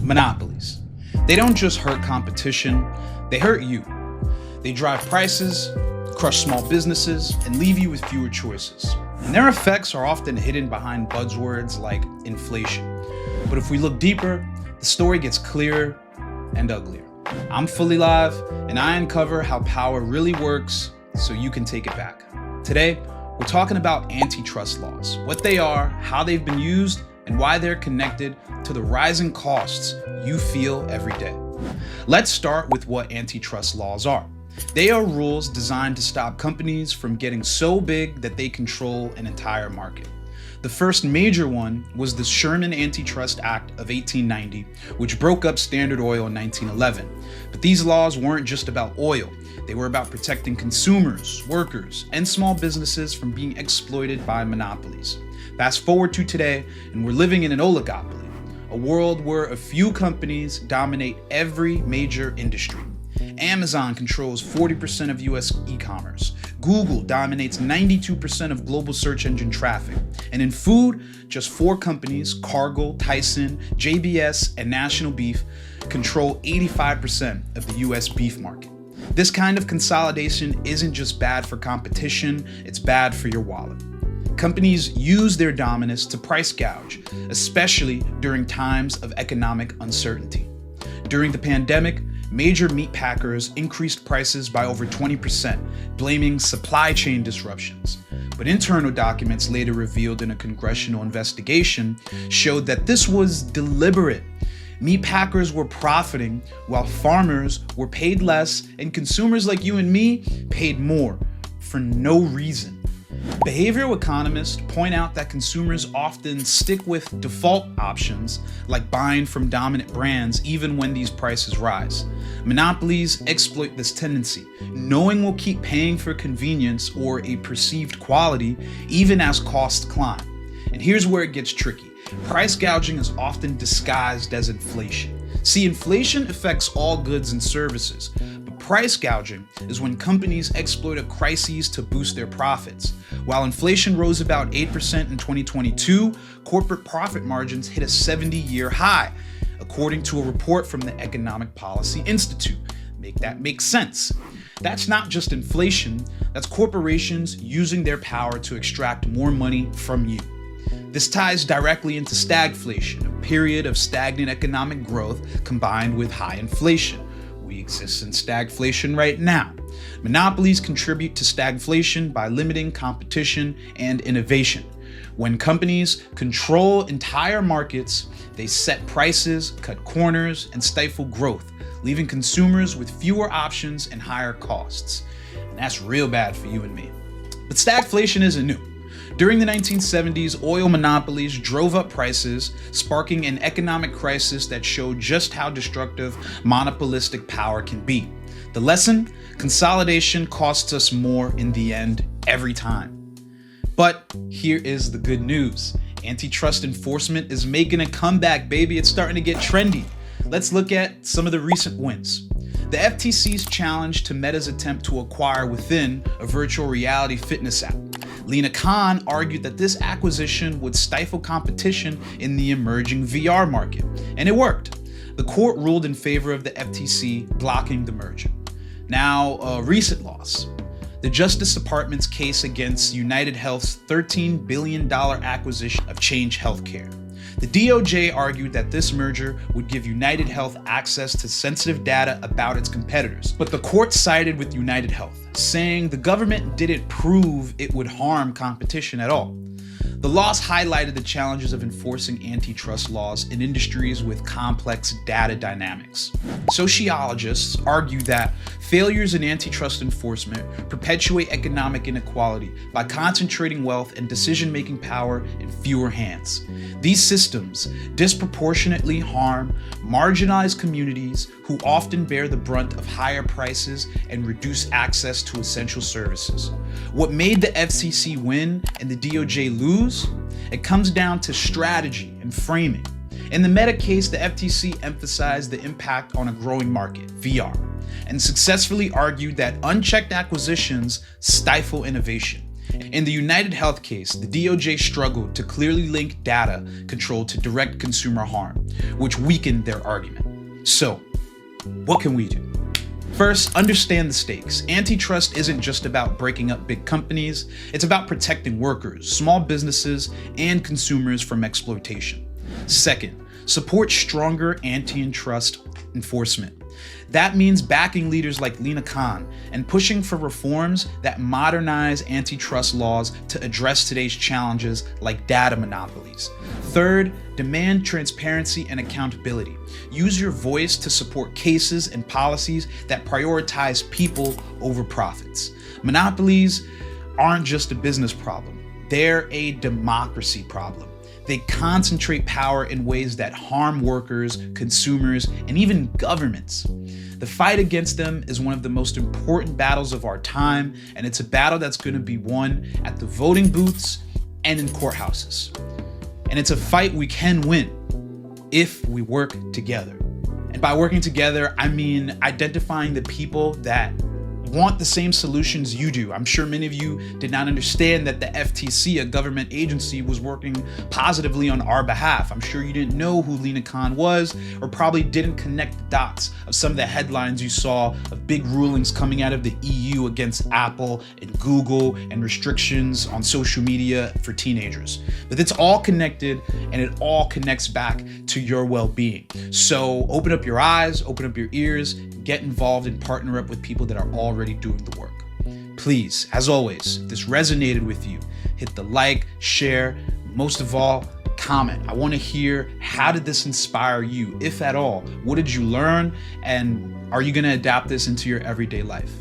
Monopolies. They don't just hurt competition, they hurt you. They drive prices, crush small businesses, and leave you with fewer choices. And their effects are often hidden behind buzzwords like inflation. But if we look deeper, the story gets clearer and uglier. I'm Fully Live, and I uncover how power really works so you can take it back. Today, we're talking about antitrust laws, what they are, how they've been used, and why they're connected to the rising costs you feel every day. Let's start with what antitrust laws are. They are rules designed to stop companies from getting so big that they control an entire market. The first major one was the Sherman Antitrust Act of 1890, which broke up Standard Oil in 1911. But these laws weren't just about oil. They were about protecting consumers, workers, and small businesses from being exploited by monopolies. Fast forward to today, and we're living in an oligopoly, a world where a few companies dominate every major industry. Amazon controls 40% of US e-commerce. Google dominates 92% of global search engine traffic. And in food, just 4 companies, Cargill, Tyson, JBS, and National Beef, control 85% of the US beef market. This kind of consolidation isn't just bad for competition, it's bad for your wallet. Companies use their dominance to price gouge, especially during times of economic uncertainty. During the pandemic, major meat packers increased prices by over 20%, blaming supply chain disruptions. But internal documents later revealed in a congressional investigation showed that this was deliberate. Meat packers were profiting while farmers were paid less and consumers like you and me paid more for no reason. Behavioral economists point out that consumers often stick with default options like buying from dominant brands even when these prices rise. Monopolies exploit this tendency, knowing we'll keep paying for convenience or a perceived quality even as costs climb. And here's where it gets tricky. Price gouging is often disguised as inflation. See, inflation affects all goods and services, but price gouging is when companies exploit a crisis to boost their profits. While inflation rose about 8% in 2022, corporate profit margins hit a 70-year high, according to a report from the Economic Policy Institute. Make that make sense. That's not just inflation, that's corporations using their power to extract more money from you. This ties directly into stagflation, a period of stagnant economic growth combined with high inflation. We exist in stagflation right now. Monopolies contribute to stagflation by limiting competition and innovation. When companies control entire markets, they set prices, cut corners, and stifle growth, leaving consumers with fewer options and higher costs. And that's real bad for you and me. But stagflation isn't new. During the 1970s, oil monopolies drove up prices, sparking an economic crisis that showed just how destructive monopolistic power can be. The lesson? Consolidation costs us more in the end every time. But here is the good news. Antitrust enforcement is making a comeback, baby. It's starting to get trendy. Let's look at some of the recent wins. The FTC's challenge to Meta's attempt to acquire Within, a virtual reality fitness app. Lena Khan argued that this acquisition would stifle competition in the emerging VR market, and it worked. The court ruled in favor of the FTC, blocking the merger. Now, a recent loss. The Justice Department's case against United Health's $13 billion acquisition of Change Healthcare. The DOJ argued that this merger would give United Health access to sensitive data about its competitors, but the court sided with United Health, saying the government didn't prove it would harm competition at all. The loss highlighted the challenges of enforcing antitrust laws in industries with complex data dynamics. Sociologists argue that failures in antitrust enforcement perpetuate economic inequality by concentrating wealth and decision-making power in fewer hands. These systems disproportionately harm marginalized communities who often bear the brunt of higher prices and reduced access to essential services. What made the FCC win and the DOJ lose? It comes down to strategy and framing. In the Meta case, the FTC emphasized the impact on a growing market, VR, and successfully argued that unchecked acquisitions stifle innovation. In the United Health case, the DOJ struggled to clearly link data control to direct consumer harm, which weakened their argument. So, what can we do? First, understand the stakes. Antitrust isn't just about breaking up big companies, it's about protecting workers, small businesses, and consumers from exploitation. Second, support stronger antitrust enforcement. That means backing leaders like Lina Khan and pushing for reforms that modernize antitrust laws to address today's challenges like data monopolies. Third, demand transparency and accountability. Use your voice to support cases and policies that prioritize people over profits. Monopolies aren't just a business problem, they're a democracy problem. They concentrate power in ways that harm workers, consumers, and even governments. The fight against them is one of the most important battles of our time, and it's a battle that's going to be won at the voting booths and in courthouses. And it's a fight we can win if we work together. And by working together, I mean identifying the people that want the same solutions you do. I'm sure many of you did not understand that the FTC, a government agency, was working positively on our behalf. I'm sure you didn't know who Lina Khan was, or probably didn't connect the dots of some of the headlines you saw of big rulings coming out of the EU against Apple and Google and restrictions on social media for teenagers. But it's all connected, and it all connects back to your well-being. So open up your eyes, open up your ears, get involved and partner up with people that are already doing the work. Please, as always, if this resonated with you, hit the like, share, most of all, comment. I want to hear, how did this inspire you, if at all? What did you learn? And are you going to adapt this into your everyday life?